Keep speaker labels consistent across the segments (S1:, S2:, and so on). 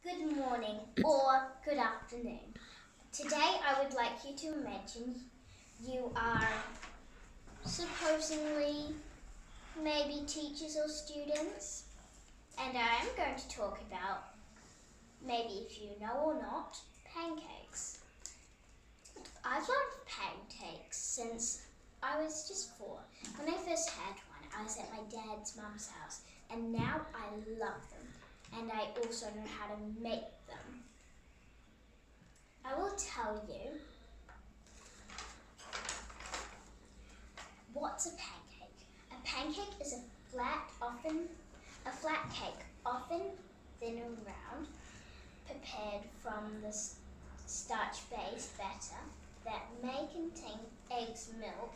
S1: good morning, or good afternoon. Today I would like you to imagine you are supposedly maybe teachers or students, and I am going to talk about, maybe if you know or not, pancakes. I've loved pancakes since I was just 4. When I first had one, I was at my dad's mum's house, and now I love them, and I also know how to make them. I will tell you what's a pancake. A pancake is a flat cake, often thin and round, prepared from the starch-based batter that may contain eggs, milk,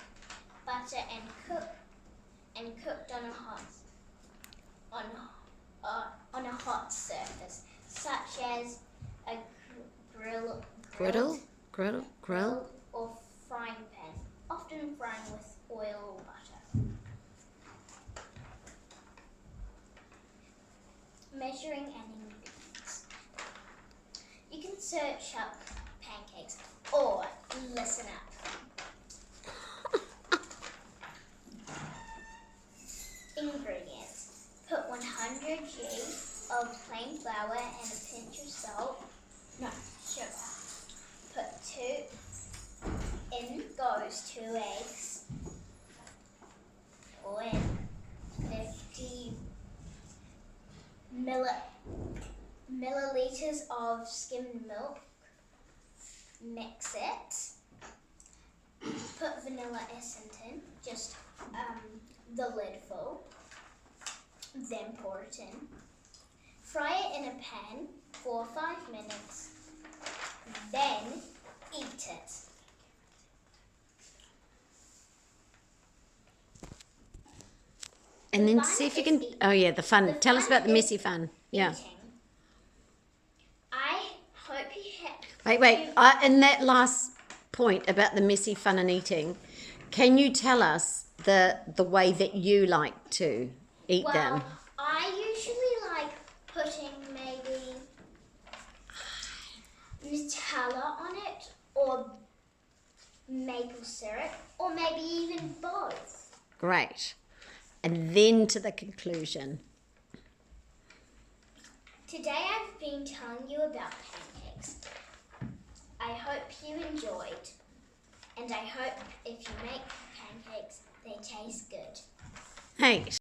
S1: butter, and cooked on a hot surface, such as a
S2: Griddle
S1: or frying pan, often frying with oil or butter. Measuring and ingredients. You can search up pancakes or listen up. Ingredients. Put 100 g of plain flour and a pinch of salt. No, sugar. Put in goes 2 eggs. Pour in 50 milliliters of skimmed milk. Mix it. Put vanilla essence in, just the lid full. Then pour it in. Fry it in a pan for 5 minutes. Then eat it.
S2: and then see if you can. Oh yeah, the fun. Tell us about the messy fun. Yeah.
S1: Eating. I hope you
S2: Wait. In that last point about the messy fun and eating, can you tell us the way that you like to eat them?
S1: I usually like putting maybe Nutella on it, or maple syrup, or maybe even both.
S2: Great. And then to the conclusion.
S1: Today I've been telling you about pancakes. I hope you enjoyed, and I hope if you make pancakes, they taste good.
S2: Thanks.